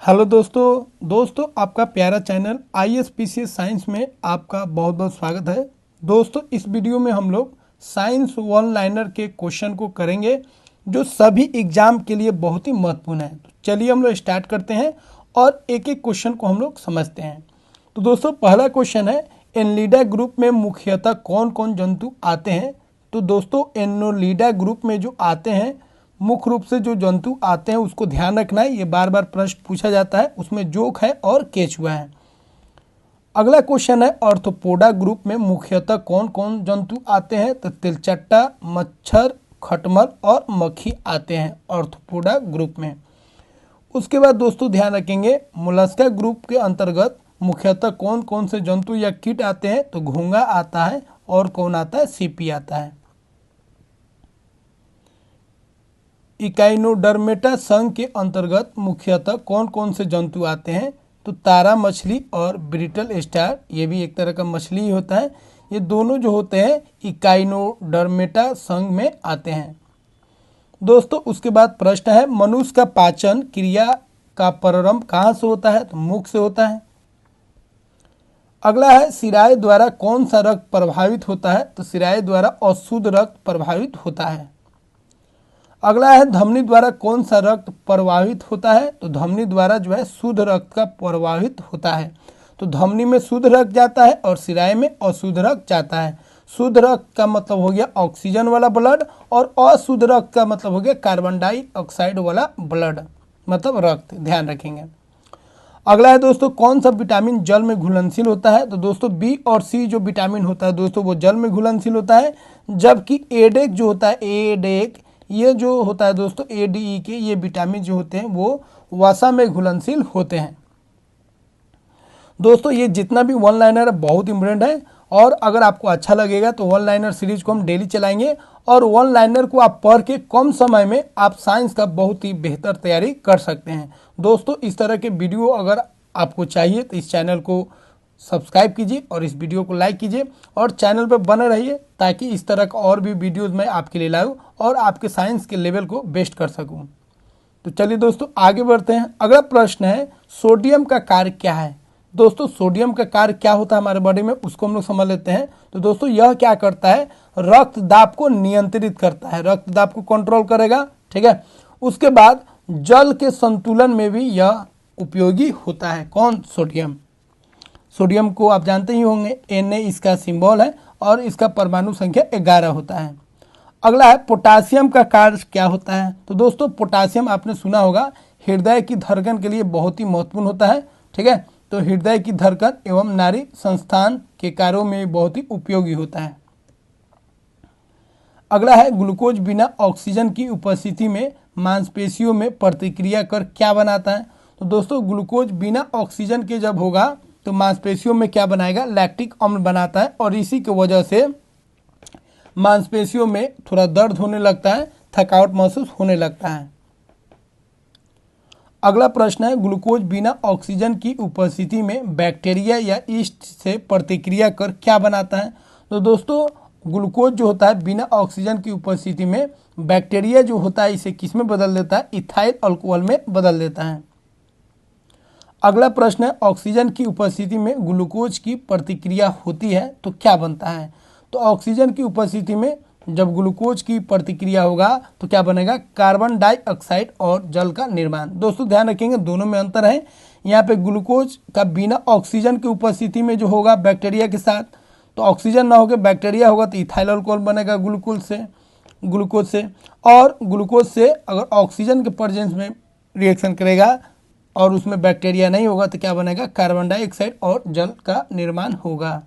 Hello दोस्तों आपका प्यारा चैनल ISPCS साइंस में आपका बहुत बहुत स्वागत है। दोस्तों इस वीडियो में हम लोग साइंस वन लाइनर के क्वेश्चन को करेंगे जो सभी एग्जाम के लिए बहुत ही महत्वपूर्ण है। तो चलिए हम लोग स्टार्ट करते हैं और एक एक क्वेश्चन को हम लोग समझते हैं। तो दोस्तों पहला क्वेश्चन है, एनलिडा ग्रुप में मुख्यतः कौन कौन जंतु आते हैं। तो दोस्तों एनलिडा ग्रुप में जो आते हैं मुख्य रूप से जो जंतु आते हैं उसको ध्यान रखना है, ये बार बार प्रश्न पूछा जाता है, उसमें जोक है और केचुआ है। अगला क्वेश्चन है, ऑर्थोपोडा ग्रुप में मुख्यतः कौन कौन जंतु आते हैं। तो तिलचट्टा, मच्छर, खटमल और मक्खी आते हैं ऑर्थोपोडा ग्रुप में। उसके बाद दोस्तों ध्यान रखेंगे, मोलस्का ग्रुप के अंतर्गत मुख्यतः कौन कौन से जंतु या कीट आते हैं। तो घोंघा आता है और कौन आता है, सीपी आता है। इकाइनोडर्मेटा संघ के अंतर्गत मुख्यतः कौन कौन से जंतु आते हैं। तो तारा मछली और ब्रिटल स्टार, ये भी एक तरह का मछली ही होता है, ये दोनों जो होते हैं इकाइनोडर्मेटा संघ में आते हैं। दोस्तों उसके बाद प्रश्न है, मनुष्य का पाचन क्रिया का प्रारंभ कहाँ से होता है। तो मुख से होता है। अगला है, सिराय द्वारा कौन सा रक्त प्रभावित होता है। तो सिराय द्वारा अशुद्ध रक्त प्रभावित होता है। अगला है, धमनी द्वारा कौन सा रक्त प्रवाहित होता है। तो धमनी द्वारा जो है शुद्ध रक्त का प्रवाहित होता है। तो धमनी में शुद्ध रक्त जाता है और सिराय में अशुद्ध रक्त जाता है। शुद्ध रक्त का मतलब हो गया ऑक्सीजन वाला ब्लड और अशुद्ध रक्त का मतलब हो गया कार्बन डाइऑक्साइड वाला ब्लड, मतलब रक्त, ध्यान रखेंगे। अगला है दोस्तों, कौन सा विटामिन जल में घुलनशील होता है। तो दोस्तों बी और सी जो विटामिन होता है दोस्तों वो जल में घुलनशील होता है, जबकि एडेक जो होता है, एडेक ये जो होता है दोस्तों ADE के, ये विटामिन जो होते हैं वो वसा में घुलनशील होते हैं। दोस्तों ये जितना भी वन लाइनर है बहुत इंपॉर्टेंट है, और अगर आपको अच्छा लगेगा तो वन लाइनर सीरीज को हम डेली चलाएंगे, और वन लाइनर को आप पढ़ के कम समय में आप साइंस का बहुत ही बेहतर तैयारी कर सकते हैं। दोस्तों इस तरह के वीडियो अगर आपको चाहिए तो इस चैनल को सब्सक्राइब कीजिए और इस वीडियो को लाइक कीजिए और चैनल पर बने रहिए, ताकि इस तरह का और भी वीडियोस मैं आपके लिए लाऊं और आपके साइंस के लेवल को बेस्ट कर सकूं। तो चलिए दोस्तों आगे बढ़ते हैं। अगला प्रश्न है, सोडियम का कार्य क्या है। दोस्तों सोडियम का कार्य क्या होता है हमारे बॉडी में, उसको हम लोग समझ लेते हैं। तो दोस्तों यह क्या करता है, रक्त दाब को नियंत्रित करता है, रक्त दाब को कंट्रोल करेगा, ठीक है। उसके बाद जल के संतुलन में भी यह उपयोगी होता है। कौन, सोडियम। सोडियम को आप जानते ही होंगे, Na इसका सिंबल है और इसका परमाणु संख्या 11 होता है। अगला है, पोटासियम का कार्य क्या होता है। तो दोस्तों पोटासियम आपने सुना होगा, हृदय की धड़कन के लिए बहुत ही महत्वपूर्ण होता है, ठीक है। तो हृदय की धड़कन एवं नाड़ी संस्थान के कार्यों में बहुत ही उपयोगी होता है। अगला है, ग्लूकोज बिना ऑक्सीजन की उपस्थिति में मांसपेशियों में प्रतिक्रिया कर क्या बनाता है। तो दोस्तों ग्लूकोज बिना ऑक्सीजन के जब होगा तो मांसपेशियों में क्या बनाएगा, लैक्टिक अम्ल बनाता है, और इसी की वजह से मांसपेशियों में थोड़ा दर्द होने लगता है, थकावट महसूस होने लगता है। अगला प्रश्न है, ग्लूकोज बिना ऑक्सीजन की उपस्थिति में बैक्टीरिया या ईस्ट से प्रतिक्रिया कर क्या बनाता है। तो दोस्तों ग्लूकोज जो होता है बिना ऑक्सीजन की उपस्थिति में बैक्टीरिया जो होता है इसे किस में बदल देता है, इथाइल अल्कोहल में बदल देता है। अगला प्रश्न है, ऑक्सीजन की उपस्थिति में ग्लूकोज की प्रतिक्रिया होती है तो क्या बनता है। तो ऑक्सीजन की उपस्थिति में जब ग्लूकोज की प्रतिक्रिया होगा तो क्या बनेगा, कार्बन डाइऑक्साइड और जल का निर्माण। दोस्तों ध्यान रखेंगे दोनों में अंतर है। यहाँ पे ग्लूकोज का बिना ऑक्सीजन की उपस्थिति में जो होगा बैक्टीरिया के साथ, तो ऑक्सीजन ना होकर बैक्टीरिया होगा तो इथाइल अल्कोहल बनेगा ग्लूकोज से, और ग्लूकोज से अगर ऑक्सीजन के प्रेजेंस में रिएक्शन करेगा और उसमें बैक्टीरिया नहीं होगा तो क्या बनेगा, कार्बन डाइऑक्साइड और जल का निर्माण होगा।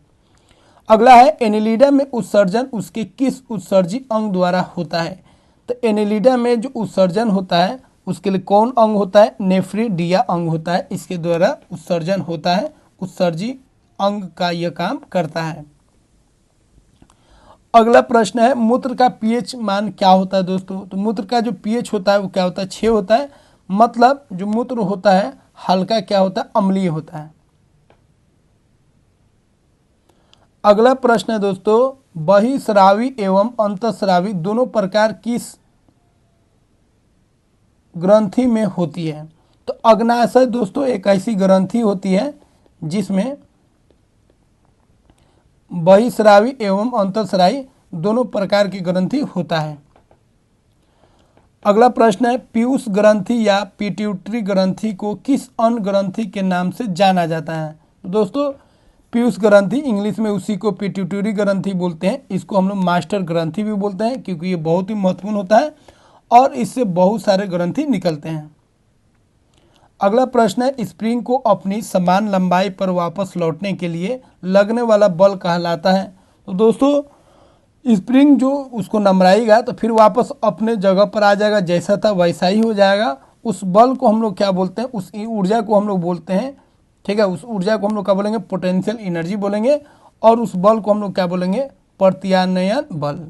अगला है, एनेलिडा में उत्सर्जन उसके किस उत्सर्जी अंग द्वारा होता है। तो एनेलिडा में जो उत्सर्जन होता है उसके लिए कौन अंग होता है, नेफ्रिडिया अंग होता है, इसके द्वारा उत्सर्जन होता है, उत्सर्जी अंग का यह काम करता है। अगला प्रश्न है, मूत्र का pH मान क्या होता है। दोस्तों तो मूत्र का जो pH होता है वो क्या होता है, 6 होता है, मतलब जो मूत्र होता है हल्का क्या होता है, अम्लीय होता है। अगला प्रश्न है दोस्तों, बहिस्रावी एवं अंतःस्रावी दोनों प्रकार किस ग्रंथि में होती है। तो अग्नाशय दोस्तों एक ऐसी ग्रंथि होती है जिसमें बहिस्रावी एवं अंतःस्रावी दोनों प्रकार की ग्रंथि होता है। अगला प्रश्न है, पीयूष ग्रंथि या पिट्यूटरी ग्रंथि को किस अन्य ग्रंथि के नाम से जाना जाता है? तो दोस्तों पीयूष ग्रंथि, इंग्लिश में उसी को पिट्यूटरी ग्रंथि बोलते हैं। इसको हम लोग मास्टर ग्रंथि भी बोलते हैं क्योंकि ये बहुत ही महत्वपूर्ण होता है और इससे बहुत सारे ग्रंथि निकलते हैं। अगला प्रश्न है, स्प्रिंग को अपनी समान लंबाई पर वापस लौटने के लिए लगने वाला बल कहलाता है। तो दोस्तों स्प्रिंग जो उसको नमराएगा तो फिर वापस अपने जगह पर आ जाएगा, जैसा था वैसा ही हो जाएगा। उस बल को हम लोग क्या बोलते हैं? उस ऊर्जा को हम लोग बोलते हैं, ठीक है, उस ऊर्जा को हम लोग क्या बोलेंगे? पोटेंशियल एनर्जी बोलेंगे। और उस बल को हम लोग क्या बोलेंगे? प्रत्यानयन बल।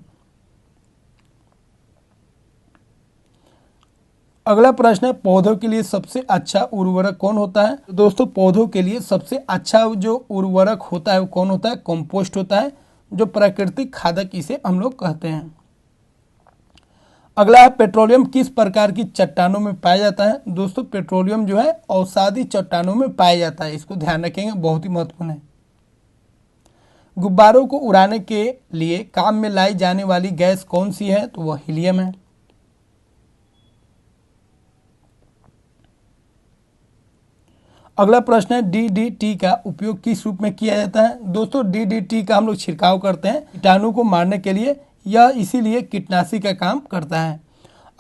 अगला प्रश्न है, पौधों के लिए सबसे अच्छा उर्वरक कौन होता है? तो दोस्तों पौधों के लिए सबसे अच्छा जो उर्वरक होता है वो कौन होता है? कंपोस्ट होता है, जो प्राकृतिक खादक इसे हम लोग कहते हैं। अगला है, पेट्रोलियम किस प्रकार की चट्टानों में पाया जाता है? दोस्तों पेट्रोलियम जो है अवसादी चट्टानों में पाया जाता है, इसको ध्यान रखेंगे, बहुत ही महत्वपूर्ण है। गुब्बारों को उड़ाने के लिए काम में लाई जाने वाली गैस कौन सी है? तो वह हीलियम है। अगला प्रश्न है, डीडीटी का उपयोग किस रूप में किया जाता है? दोस्तों डीडीटी का हम लोग छिड़काव करते हैं कीटाणु को मारने के लिए, यह इसीलिए कीटनाशी का काम करता है।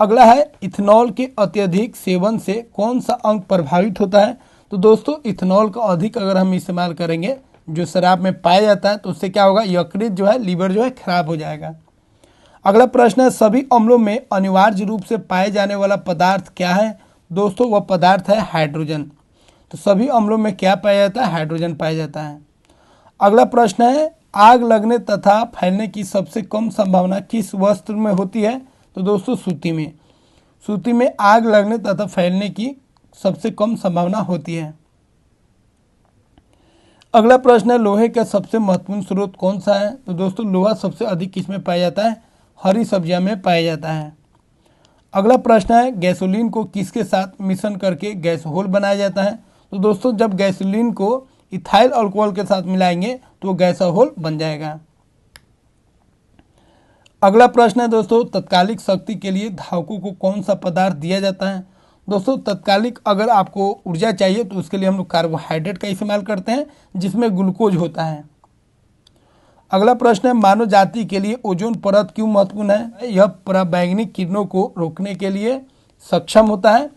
अगला है, इथेनॉल के अत्यधिक सेवन से कौन सा अंग प्रभावित होता है? तो दोस्तों इथेनॉल का अधिक अगर हम इस्तेमाल करेंगे जो शराब में पाया जाता है तो उससे क्या होगा? यकृत जो है, लीवर जो है खराब हो जाएगा। अगला प्रश्न है, सभी अम्लों में अनिवार्य रूप से पाए जाने वाला पदार्थ क्या है? दोस्तों वह पदार्थ है हाइड्रोजन। तो सभी अम्लों में क्या पाया जाता है? हाइड्रोजन पाया जाता है। अगला प्रश्न है, आग लगने तथा फैलने की सबसे कम संभावना किस वस्त्र में होती है? तो दोस्तों सूती में। सूती में आग लगने तथा फैलने की सबसे कम संभावना होती है। अगला प्रश्न है, लोहे का सबसे महत्वपूर्ण स्रोत कौन सा है? तो दोस्तों लोहा सबसे अधिक किसमें पाया जाता है? हरी सब्जियां में पाया जाता है। अगला प्रश्न है, गैसोलीन को किसके साथ मिश्रण करके गैसोहोल बनाया जाता है? तो दोस्तों जब गैसोलीन को इथाइल अल्कोहल के साथ मिलाएंगे तो गैसोहोल बन जाएगा। अगला प्रश्न है दोस्तों, तत्कालिक शक्ति के लिए धावकों को कौन सा पदार्थ दिया जाता है? दोस्तों तत्कालिक अगर आपको ऊर्जा चाहिए तो उसके लिए हम लोग कार्बोहाइड्रेट का इस्तेमाल करते हैं जिसमें ग्लूकोज होता है। अगला प्रश्न है, मानव जाति के लिए ओजोन परत क्यों महत्वपूर्ण है? यह पराबैंगनी किरणों को रोकने के लिए सक्षम होता है,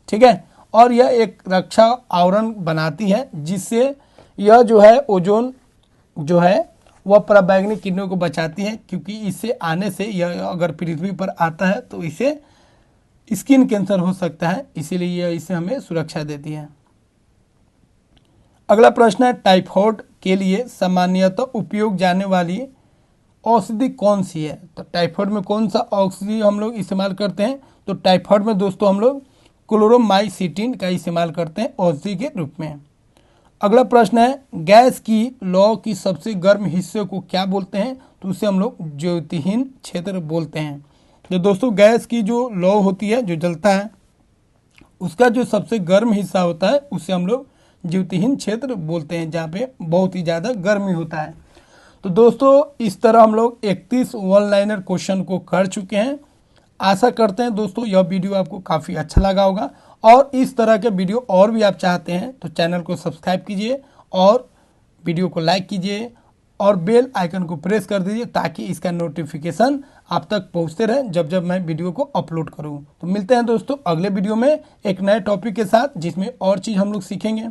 ठीक है, और यह एक रक्षा आवरण बनाती है जिससे यह जो है ओजोन जो है वह पराबैंगनी किरणों को बचाती है, क्योंकि इससे आने से यह अगर पृथ्वी पर आता है तो इसे स्किन कैंसर हो सकता है, इसीलिए यह इसे हमें सुरक्षा देती है। अगला प्रश्न है, टाइफाइड के लिए सामान्यतः उपयोग जाने वाली औषधि कौन सी है? तो टाइफाइड में कौन सा औषधि हम लोग इस्तेमाल करते हैं? तो टाइफाइड में दोस्तों हम लोग क्लोरोमाइसिटिन का इस्तेमाल करते हैं औषधि के रूप में। अगला प्रश्न है, गैस की लौ की सबसे गर्म हिस्से को क्या बोलते हैं? तो उसे हम लोग ज्योतिहीन क्षेत्र बोलते हैं। तो दोस्तों गैस की जो लौ होती है, जो जलता है, उसका जो सबसे गर्म हिस्सा होता है उसे हम लोग ज्योतिहीन क्षेत्र बोलते हैं, जहाँ पे बहुत ही ज़्यादा गर्मी होता है। तो दोस्तों इस तरह हम लोग 31 वन लाइनर क्वेश्चन को कर चुके हैं। आशा करते हैं दोस्तों यह वीडियो आपको काफ़ी अच्छा लगा होगा, और इस तरह के वीडियो और भी आप चाहते हैं तो चैनल को सब्सक्राइब कीजिए और वीडियो को लाइक कीजिए और बेल आइकन को प्रेस कर दीजिए ताकि इसका नोटिफिकेशन आप तक पहुंचते रहे जब जब मैं वीडियो को अपलोड करूं। तो मिलते हैं दोस्तों अगले वीडियो में एक नए टॉपिक के साथ जिसमें और चीज़ हम लोग सीखेंगे।